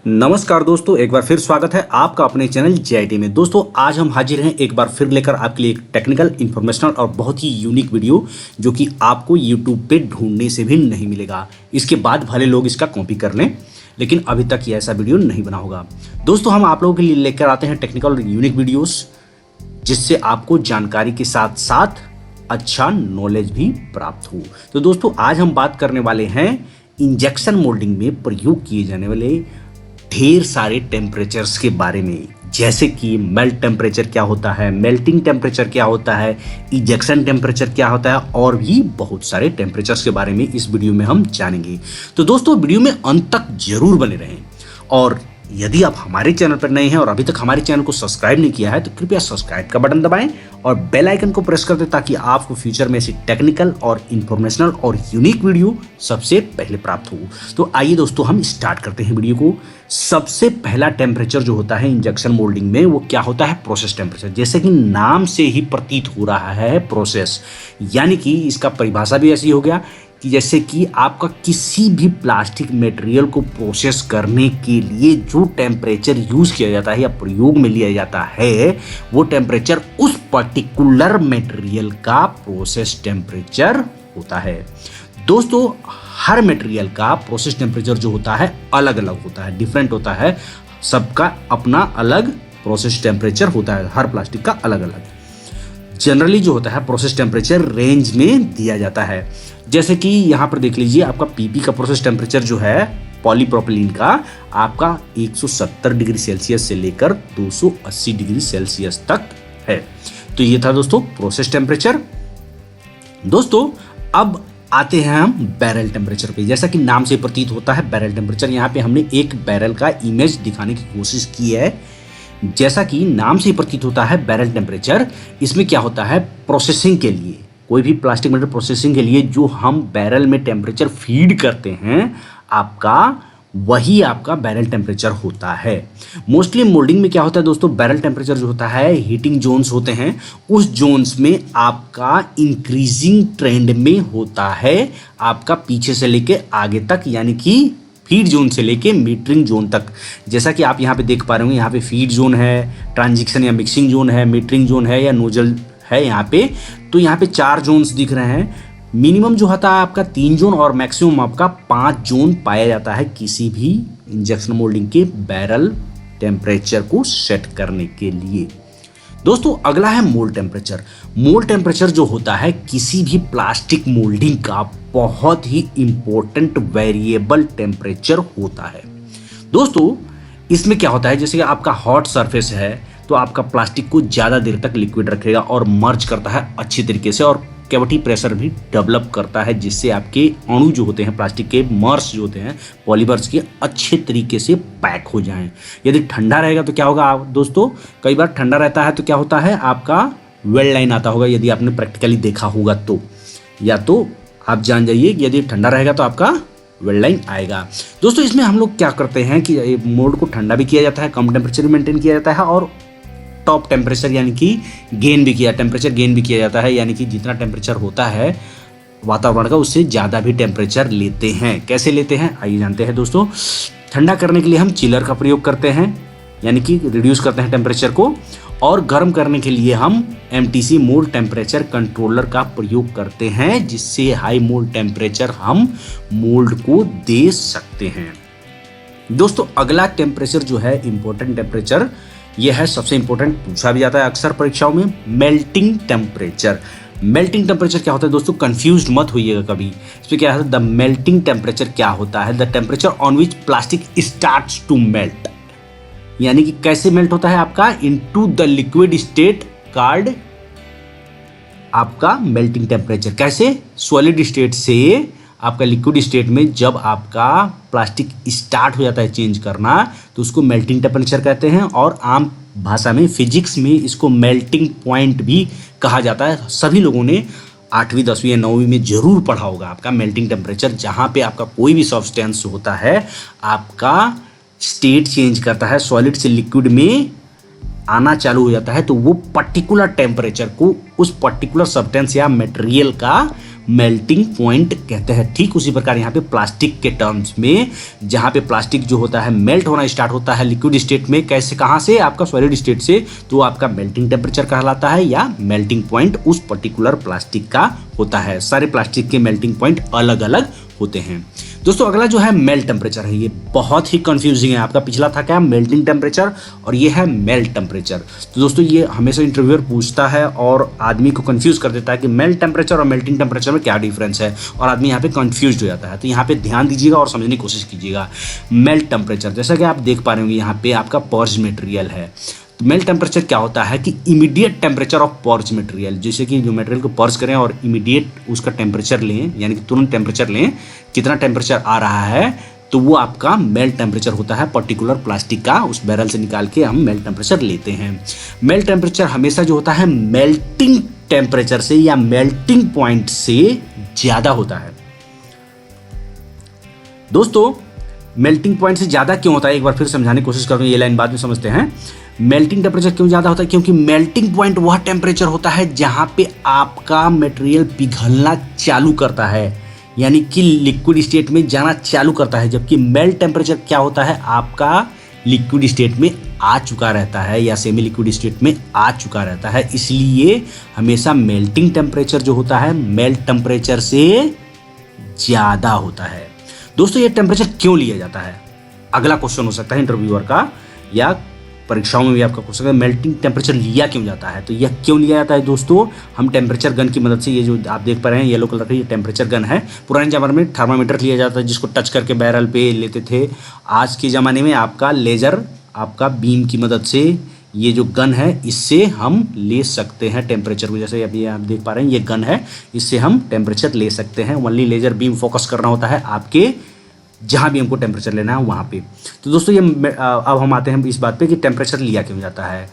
नमस्कार दोस्तों, एक बार फिर स्वागत है आपका अपने चैनल जेआईटी में। दोस्तों आज हम हाजिर हैं एक बार फिर लेकर आपके लिए एक टेक्निकल, इंफॉर्मेशनल और बहुत ही यूनिक वीडियो जो कि आपको यूट्यूब पे ढूंढने से भी नहीं मिलेगा। इसके बाद भले लोग इसका कॉपी कर लें, लेकिन अभी तक ये ऐसा वीडियो नहीं बना होगा। दोस्तों हम आप लोगों के लिए लेकर आते हैं टेक्निकल और यूनिक वीडियोस, जिससे आपको जानकारी के साथ साथ अच्छा नॉलेज भी प्राप्त हो। तो दोस्तों आज हम बात करने वाले हैं इंजेक्शन मोल्डिंग में प्रयोग किए जाने वाले ढेर सारे टेम्परेचर्स के बारे में, जैसे कि मेल्ट टेम्परेचर क्या होता है, मेल्टिंग टेम्परेचर क्या होता है, इजेक्शन टेम्परेचर क्या होता है और भी बहुत सारे टेम्परेचर्स के बारे में इस वीडियो में हम जानेंगे। तो दोस्तों वीडियो में अंत तक जरूर बने रहें, और यदि आप हमारे चैनल पर नए हैं और अभी तक हमारे चैनल को सब्सक्राइब नहीं किया है तो कृपया सब्सक्राइब का बटन दबाएं और बेल आइकन को प्रेस कर दें, ताकि आपको फ्यूचर में ऐसी टेक्निकल और इंफॉर्मेशनल और यूनिक वीडियो सबसे पहले प्राप्त हो। तो आइए दोस्तों हम स्टार्ट करते हैं वीडियो को। सबसे पहला टेम्परेचर जो होता है इंजेक्शन मोल्डिंग में, वो क्या होता है? Process temperature. जैसे कि नाम से ही प्रतीत हो रहा है प्रोसेस, यानी कि इसका परिभाषा भी ऐसी हो गया कि जैसे कि आपका किसी भी प्लास्टिक मटेरियल को प्रोसेस करने के लिए जो टेम्परेचर यूज किया जाता है या प्रयोग में लिया जाता है, वो टेम्परेचर उस पर्टिकुलर मटेरियल का प्रोसेस टेम्परेचर होता है। दोस्तों हर मटेरियल का प्रोसेस टेम्परेचर जो होता है अलग अलग होता है, डिफरेंट होता है। सबका अपना अलग प्रोसेस टेम्परेचर होता है, हर प्लास्टिक का अलग अलग। जनरली जो होता है प्रोसेस टेम्परेचर रेंज में दिया जाता है। जैसे कि यहाँ पर देख लीजिए, आपका पीपी का प्रोसेस टेम्परेचर जो है पॉलीप्रोपिलीन का, आपका 170 डिग्री सेल्सियस से लेकर 280 डिग्री सेल्सियस तक है। तो ये था दोस्तों प्रोसेस टेम्परेचर। दोस्तों अब आते हैं हम बैरल टेम्परेचर पे। जैसा कि नाम से प्रतीत होता है बैरल टेम्परेचर, यहाँ पे हमने एक बैरल का इमेज दिखाने की कोशिश की है। जैसा कि नाम से प्रतीत होता है बैरल टेम्परेचर, इसमें क्या होता है, प्रोसेसिंग के लिए, कोई भी प्लास्टिक मटेरियल प्रोसेसिंग के लिए जो हम बैरल में टेम्परेचर फीड करते हैं, वही आपका बैरल टेम्परेचर होता है। मोस्टली मोल्डिंग में क्या होता है दोस्तों, बैरल टेम्परेचर जो होता है, हीटिंग जोन्स होते हैं, उस जोन्स में आपका इंक्रीजिंग ट्रेंड में होता है, आपका पीछे से लेके आगे तक, यानी कि फीड जोन से लेके मीटरिंग जोन तक। जैसा कि आप यहाँ पे देख पा रहे होंगे, यहाँ पे फीड जोन है, ट्रांजिशन या मिक्सिंग जोन है, मीटरिंग जोन है या नोजल है यहाँ पे। तो यहाँ पे 4 जोन्स दिख रहे हैं। मिनिमम जो होता है आपका 3 जोन और मैक्सिमम आपका 5 जोन पाया जाता है किसी भी इंजेक्शन मोल्डिंग के बैरल टेम्परेचर को सेट करने के लिए। दोस्तों अगला है मोल्ड टेम्परेचर। मोल्ड टेम्परेचर जो होता है किसी भी प्लास्टिक मोल्डिंग का बहुत ही इंपॉर्टेंट वेरिएबल टेम्परेचर होता है। दोस्तों इसमें क्या होता है, जैसे कि आपका हॉट सरफेस है तो आपका प्लास्टिक को ज़्यादा देर तक लिक्विड रखेगा और मर्ज करता है अच्छी तरीके से, और कैविटी प्रेशर भी डेवलप करता है, जिससे आपके अणु जो होते हैं प्लास्टिक के, मर्स जो होते हैं पॉलीमर्स के, अच्छे तरीके से पैक हो जाएं। यदि ठंडा रहेगा तो क्या होगा दोस्तों, कई बार ठंडा रहता है तो क्या होता है, आपका वेल्ड लाइन आता होगा, यदि आपने प्रैक्टिकली देखा होगा तो, या तो आप जान जाइए यदि ठंडा रहेगा तो आपका वेल्ड लाइन आएगा। दोस्तों इसमें हम लोग क्या करते हैं कि मोल्ड को ठंडा भी किया जाता है, कम टेम्परेचर मेंटेन किया जाता है, और टॉप टेम्परेचर यानी कि टेम्परेचर गेन भी किया जाता है, यानी कि जितना टेम्परेचर होता है वातावरण का उससे ज़्यादा भी टेम्परेचर लेते हैं। कैसे लेते हैं आइए जानते हैं दोस्तों। ठंडा करने के लिए हम चिलर का प्रयोग करते हैं, यानी कि रिड्यूस करते हैं टेम्परेचर को, और गर्म करने के लिए हम MTC मोल्ड टेम्परेचर कंट्रोलर का प्रयोग करते हैं, जिससे हाई मोल्ड टेम्परेचर हम मोल्ड को दे सकते हैं। दोस्तों अगला टेम्परेचर जो है इंपॉर्टेंट टेम्परेचर, यह है सबसे इंपॉर्टेंट, पूछा भी जाता है अक्सर परीक्षाओं में, मेल्टिंग टेम्परेचर। मेल्टिंग टेम्परेचर क्या होता है दोस्तों, कंफ्यूज्ड मत होइएगा कभी। इसमें क्या है, द मेल्टिंग टेम्परेचर क्या होता है, the temperature on which plastic starts to melt, यानी कि कैसे मेल्ट होता है आपका, into the liquid state called आपका मेल्टिंग टेम्परेचर। कैसे, सॉलिड स्टेट से आपका लिक्विड स्टेट में जब आपका प्लास्टिक स्टार्ट हो जाता है चेंज करना, तो उसको मेल्टिंग टेम्परेचर कहते हैं, और आम भाषा में फिजिक्स में इसको मेल्टिंग पॉइंट भी कहा जाता है। सभी लोगों ने 8वीं 10वीं या 9वीं में जरूर पढ़ा होगा आपका मेल्टिंग टेम्परेचर, जहाँ पे आपका कोई भी सब्सटेंस होता है आपका स्टेट चेंज करता है, सॉलिड से लिक्विड में आना चालू हो जाता है तो वो पर्टिकुलर टेम्परेचर को उस पर्टिकुलर सब्सटेंस या मटेरियल का मेल्टिंग पॉइंट कहते हैं। ठीक उसी प्रकार यहाँ पे प्लास्टिक के टर्म्स में, जहाँ पे प्लास्टिक जो होता है मेल्ट होना स्टार्ट होता है लिक्विड स्टेट में, कैसे, कहाँ से, आपका सॉलिड स्टेट से, तो आपका मेल्टिंग टेम्परेचर कहलाता है या मेल्टिंग पॉइंट उस पर्टिकुलर प्लास्टिक का होता है। सारे प्लास्टिक के मेल्टिंग पॉइंट अलग अलग होते हैं। दोस्तों अगला जो है मेल्ट टेम्परेचर है, ये बहुत ही कंफ्यूजिंग है। आपका पिछला था क्या, मेल्टिंग टेम्परेचर, और ये है मेल्ट टेम्परेचर। तो दोस्तों ये हमेशा इंटरव्यूअर पूछता है और आदमी को कंफ्यूज कर देता है कि मेल्ट टेम्परेचर और मेल्टिंग टेम्परेचर में क्या डिफरेंस है, और आदमी यहाँ पे कंफ्यूज हो जाता है। तो यहाँ पे ध्यान दीजिएगा और समझने की कोशिश कीजिएगा। मेल्ट टेम्परेचर, जैसा कि आप देख पा रहे होंगे यहाँ पे आपका पर्ज मटेरियल है। तो मेल्ट टेम्परेचर क्या होता है कि immediate temperature of purge material, जैसे कि जो मटेरियल को पर्ज करें और इमीडिएट उसका टेम्परेचर लें, यानी कि तुरंत टेम्परेचर लें, कितना टेम्परेचर आ रहा है, तो वो आपका मेल्ट टेम्परेचर होता है। पर्टिकुलर प्लास्टिक का उस बैरल से निकाल के हम मेल्ट टेम्परेचर लेते हैं। मेल्ट टेम्परेचर हमेशा जो होता है मेल्टिंग टेम्परेचर से या मेल्टिंग पॉइंट से ज़्यादा होता है। दोस्तों मेल्टिंग पॉइंट से ज़्यादा क्यों होता है, एक बार फिर समझाने की कोशिश करूँ, ये लाइन बाद में समझते हैं। मेल्टिंग टेम्परेचर क्यों ज़्यादा होता है, क्योंकि मेल्टिंग पॉइंट वह टेम्परेचर होता है जहाँ पे आपका मटेरियल पिघलना चालू करता है, यानी कि लिक्विड स्टेट में जाना चालू करता है। जबकि मेल्ट टेम्परेचर क्या होता है, आपका लिक्विड स्टेट में आ चुका रहता है या सेमी लिक्विड स्टेट में आ चुका रहता है। इसलिए हमेशा मेल्टिंग टेम्परेचर जो होता है मेल्ट टेम्परेचर से ज़्यादा होता है। दोस्तों ये टेम्परेचर क्यों लिया जाता है, अगला क्वेश्चन हो सकता है इंटरव्यूअर का या परीक्षाओं में भी आपका क्वेश्चन है, मेल्टिंग टेम्परेचर लिया क्यों जाता है। तो यह क्यों लिया जाता है दोस्तों, हम टेम्परेचर गन की मदद से, ये जो आप देख पा रहे हैं येलो कलर का, ये टेम्परेचर गन है। पुराने ज़माने में थर्मामीटर लिया जाता है जिसको टच करके बैरल पे लेते थे। आज के ज़माने में आपका लेज़र, आपका बीम की मदद से, ये जो गन है इससे हम ले सकते हैं टेम्परेचर को। जैसे अभी आप देख पा रहे हैं ये गन है, इससे हम टेम्परेचर ले सकते हैं। ओनली लेज़र बीम फोकस करना होता है आपके जहाँ भी हमको टेम्परेचर लेना है वहाँ पे। तो दोस्तों ये अब हम आते हैं इस बात पे कि टेम्परेचर लिया क्यों जाता है।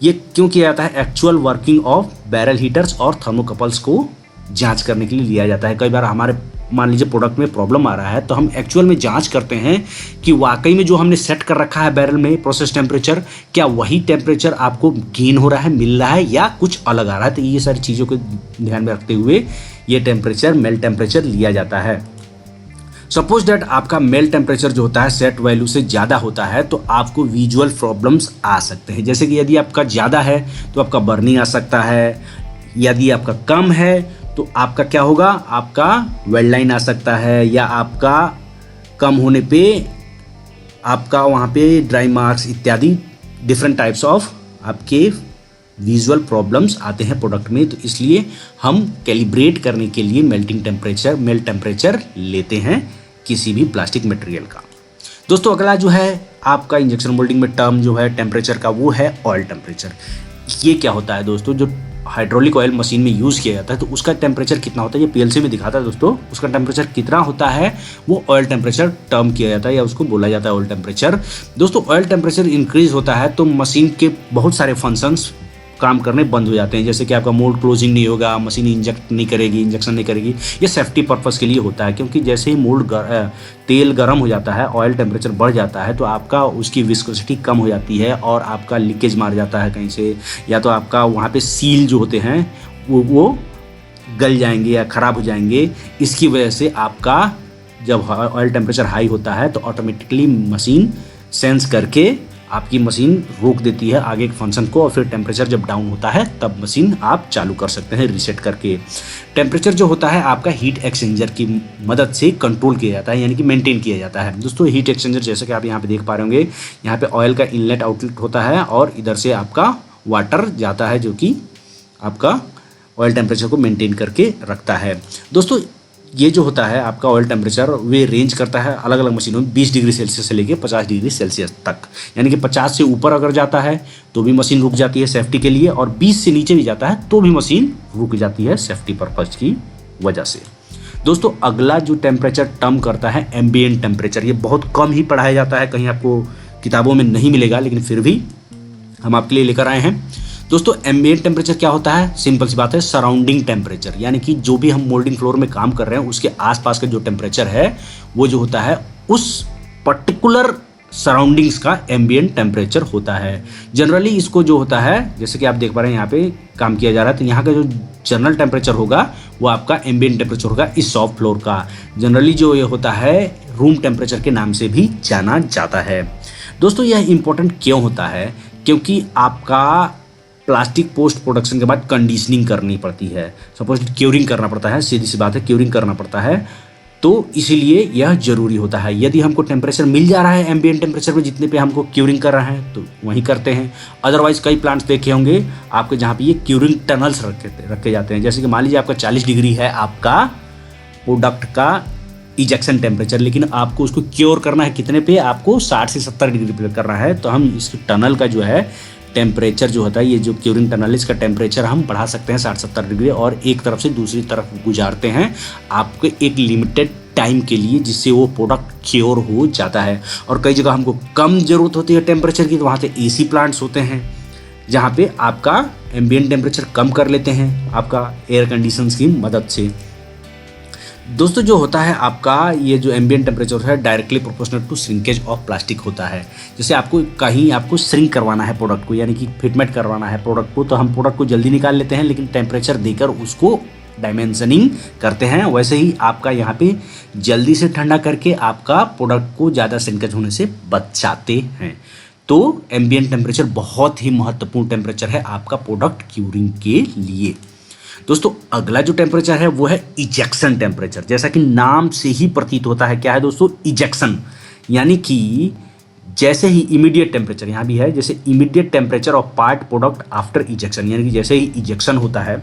ये क्यों किया जाता है, actual working of barrel heaters और थर्मोकपल्स को जांच करने के लिए लिया जाता है। कई बार हमारे मान लीजिए प्रोडक्ट में प्रॉब्लम आ रहा है तो हम एक्चुअल में जांच करते हैं कि वाकई में जो हमने सेट कर रखा है बैरल में प्रोसेस टेम्परेचर, क्या वही टेम्परेचर आपको गेन हो रहा है, मिल रहा है, या कुछ अलग आ रहा है। तो ये सारी चीज़ों को ध्यान में रखते हुए ये टेम्परेचर मेल्ट टेम्परेचर लिया जाता है। सपोज दैट आपका मेल्ट टेम्परेचर जो होता है सेट वैल्यू से ज़्यादा होता है तो आपको विजुअल प्रॉब्लम्स आ सकते हैं। जैसे कि यदि आपका ज़्यादा है तो आपका बर्निंग आ सकता है, यदि आपका कम है तो आपका क्या होगा, आपका वेल्ड लाइन आ सकता है, या आपका कम होने पे आपका वहाँ पे ड्राई मार्क्स इत्यादि डिफरेंट टाइप्स ऑफ आपके विजुअल प्रॉब्लम्स आते हैं प्रोडक्ट में। तो इसलिए हम कैलिब्रेट करने के लिए मेल्ट टेम्परेचर लेते हैं किसी भी प्लास्टिक मटेरियल का। दोस्तों अगला जो है आपका इंजेक्शन मोल्डिंग में टर्म जो है टेम्परेचर का, वो है ऑयल टेम्परेचर। ये क्या होता है दोस्तों, जो हाइड्रोलिक ऑयल मशीन में यूज़ किया जाता है तो उसका टेम्परेचर कितना होता है, ये पीएलसी में दिखाता है दोस्तों। उसका टेम्परेचर कितना होता है वो ऑयल टेम्परेचर टर्म किया जाता है या उसको बोला जाता है ऑयल टेम्परेचर। दोस्तों ऑयल टेम्परेचर इंक्रीज होता है तो मशीन के बहुत सारे फंक्शंस काम करने बंद हो जाते हैं। जैसे कि आपका मोल्ड क्लोजिंग नहीं होगा, मशीन इंजेक्शन नहीं करेगी। ये सेफ्टी पर्पस के लिए होता है, क्योंकि जैसे ही मोल्ड तेल गर्म हो जाता है, ऑयल टेम्परेचर बढ़ जाता है तो आपका उसकी विस्कोसिटी कम हो जाती है और आपका लीकेज मार जाता है कहीं से, या तो आपका वहाँ पे सील जो होते हैं वो गल जाएंगे या ख़राब हो जाएंगे। इसकी वजह से आपका जब ऑयल टेम्परेचर हाई होता है तो ऑटोमेटिकली मशीन सेंस करके आपकी मशीन रोक देती है आगे के फंक्शन को, और फिर टेम्परेचर जब डाउन होता है तब मशीन आप चालू कर सकते हैं रीसेट करके। टेम्परेचर जो होता है आपका हीट एक्सचेंजर की मदद से कंट्रोल किया जाता है, यानी कि मेंटेन किया जाता है। दोस्तों हीट एक्सचेंजर जैसे कि आप यहाँ पे देख पा रहे होंगे, यहाँ पे ऑयल का इनलेट आउटलेट होता है और इधर से आपका वाटर जाता है जो कि आपका ऑयल टेम्परेचर को मेंटेन करके रखता है। दोस्तों ये जो होता है आपका ऑयल टेम्परेचर वे रेंज करता है अलग अलग मशीनों में 20 डिग्री सेल्सियस से लेकर 50 डिग्री सेल्सियस तक, यानी कि 50 से ऊपर अगर जाता है तो भी मशीन रुक जाती है सेफ्टी के लिए, और 20 से नीचे भी जाता है तो भी मशीन रुक जाती है सेफ्टी पर्पज की वजह से। दोस्तों अगला जो टेम्परेचर टर्म करता है एम्बिएंट टेम्परेचर। ये बहुत कम ही पढ़ाया जाता है, कहीं आपको किताबों में नहीं मिलेगा, लेकिन फिर भी हम आपके लिए लेकर आए हैं। दोस्तों एम्बिएंट टेम्परेचर क्या होता है, सिंपल सी बात है, सराउंडिंग टेम्परेचर, यानी कि जो भी हम मोल्डिंग फ्लोर में काम कर रहे हैं उसके आसपास का जो टेम्परेचर है वो जो होता है उस पर्टिकुलर सराउंडिंग्स का एम्बिएंट टेम्परेचर होता है। जनरली इसको जो होता है, जैसे कि आप देख पा रहे हैं यहाँ पे काम किया जा रहा है, तो यहाँ का जो जनरल टेम्परेचर होगा वो आपका एम्बिएंट टेम्परेचर होगा इस शॉप फ्लोर का। जनरली जो ये होता है रूम टेम्परेचर के नाम से भी जाना जाता है। दोस्तों यह इंपॉर्टेंट क्यों होता है? क्योंकि आपका प्लास्टिक पोस्ट प्रोडक्शन के बाद कंडीशनिंग करनी पड़ती है, सपोज क्यूरिंग करना पड़ता है, सीधी सी बात है क्यूरिंग करना पड़ता है, तो इसीलिए यह जरूरी होता है। यदि हमको टेम्परेचर मिल जा रहा है एम्बिएंट टेम्परेचर पे जितने पे हमको क्यूरिंग कर रहा है तो वहीं करते हैं। अदरवाइज कई प्लांट्स देखे होंगे आपके जहाँ पे ये क्यूरिंग टनल्स रखे जाते हैं। जैसे कि मान लीजिए आपका 40 डिग्री है आपका प्रोडक्ट का इजेक्शन टेम्परेचर, लेकिन आपको उसको क्योर करना है कितने पे, आपको 60 से 70 डिग्री पे करना है, तो हम इस टनल का जो है टेम्परेचर जो होता है, ये जो क्यूरिंग टनल है इसका टेम्परेचर हम बढ़ा सकते हैं 60-70 डिग्री और एक तरफ से दूसरी तरफ गुजारते हैं आपके एक लिमिटेड टाइम के लिए, जिससे वो प्रोडक्ट क्योर हो जाता है। और कई जगह हमको कम ज़रूरत होती है टेम्परेचर की, तो वहाँ पे एसी प्लांट्स होते हैं जहाँ पे आपका एम्बिएंट टेम्परेचर कम कर लेते हैं आपका एयर कंडीशंस की मदद से। दोस्तों जो होता है आपका ये जो एम्बिएंट टेम्परेचर है directly proportional to shrinkage of plastic होता है। जैसे आपको कहीं आपको श्रिंक करवाना है प्रोडक्ट को, यानी कि फिटमेंट करवाना है प्रोडक्ट को, तो हम प्रोडक्ट को जल्दी निकाल लेते हैं, लेकिन टेम्परेचर देकर उसको डायमेंशनिंग करते हैं। वैसे ही आपका यहाँ पे जल्दी से ठंडा करके आपका प्रोडक्ट को ज़्यादा श्रिंकेज होने से बचाते हैं। तो एम्बिएंट टेम्परेचर बहुत ही महत्वपूर्ण टेम्परेचर है आपका प्रोडक्ट क्यूरिंग के लिए। दोस्तों अगला जो टेम्परेचर है वो है इजेक्शन टेम्परेचर। जैसा कि नाम से ही प्रतीत होता है, क्या है दोस्तों? इजेक्शन, यानी कि जैसे ही इमीडिएट टेम्परेचर, यहाँ भी है जैसे immediate temperature of part product after ejection, यानी कि जैसे ही इजेक्शन होता है,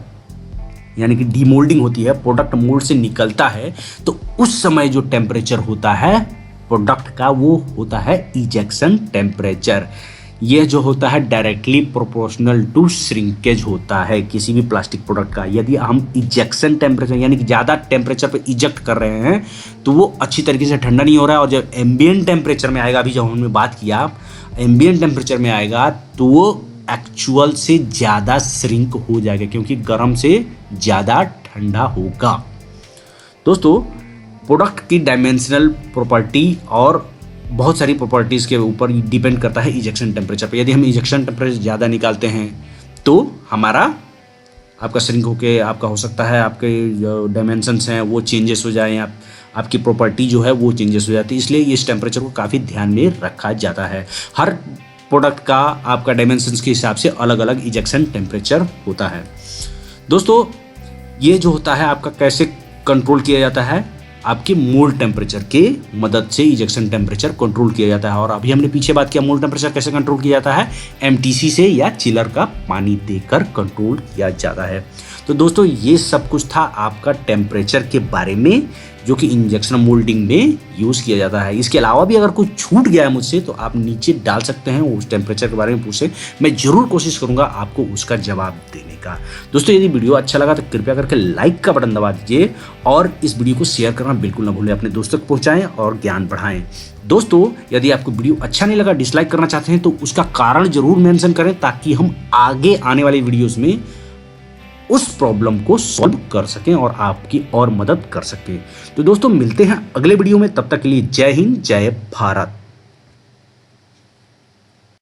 यानी कि डीमोल्डिंग होती है, प्रोडक्ट मोल्ड से निकलता है, तो उस समय जो टेम्परेचर होता है प्रोडक्ट का वो होता है इजेक्शन टेम्परेचर। यह जो होता है डायरेक्टली प्रोपोर्शनल टू श्रिंकेज होता है किसी भी प्लास्टिक प्रोडक्ट का। यदि हम इजेक्शन टेम्परेचर यानी कि ज़्यादा टेम्परेचर पे इजेक्ट कर रहे हैं तो वो अच्छी तरीके से ठंडा नहीं हो रहा है, और जब एम्बिएंट टेम्परेचर में आएगा, अभी जब हमने बात किया एम्बिएंट टेम्परेचर में आएगा तो वो एक्चुअल से ज़्यादा श्रिंक हो जाएगा, क्योंकि गर्म से ज़्यादा ठंडा होगा। दोस्तों प्रोडक्ट की डायमेंशनल प्रॉपर्टी और बहुत सारी प्रॉपर्टीज़ के ऊपर डिपेंड करता है इजेक्शन टेम्परेचर पे। यदि हम इजेक्शन टेम्परेचर ज़्यादा निकालते हैं तो हमारा आपका श्रिंक होके आपका हो सकता है आपके जो डायमेंशंस हैं वो चेंजेस हो जाएं, आपकी प्रॉपर्टी जो है वो चेंजेस हो जाती है। इसलिए इस टेम्परेचर को काफ़ी ध्यान में रखा जाता है। हर प्रोडक्ट का आपका डायमेंशंस के हिसाब से अलग अलग इजेक्शन टेम्परेचर होता है। दोस्तों ये जो होता है आपका कैसे कंट्रोल किया जाता है, आपके मोल्ड टेम्परेचर के मदद से इजेक्शन टेम्परेचर कंट्रोल किया जाता है। और अभी हमने पीछे बात किया मोल्ड टेम्परेचर कैसे कंट्रोल किया जाता है, एमटीसी से या चिलर का पानी देकर कंट्रोल किया जाता है। तो दोस्तों ये सब कुछ था आपका टेम्परेचर के बारे में, जो कि इंजेक्शन मोल्डिंग में यूज़ किया जाता है। इसके अलावा भी अगर कुछ छूट गया है मुझसे तो आप नीचे डाल सकते हैं, उस टेम्परेचर के बारे में पूछे, मैं ज़रूर कोशिश करूँगा आपको उसका जवाब देने का। दोस्तों यदि वीडियो अच्छा लगा तो कृपया करके लाइक का बटन दबा दीजिए और इस वीडियो को शेयर करना बिल्कुल ना भूलें, अपने दोस्तों तक पहुँचाएँ और ज्ञान बढ़ाएँ। दोस्तों यदि आपको वीडियो अच्छा नहीं लगा, डिसलाइक करना चाहते हैं, तो उसका कारण जरूर मेंशन करें ताकि हम आगे आने वाली वीडियोज़ में उस प्रॉब्लम को सॉल्व कर सकें और आपकी और मदद कर सकें। तो दोस्तों मिलते हैं अगले वीडियो में, तब तक के लिए जय हिंद जय भारत।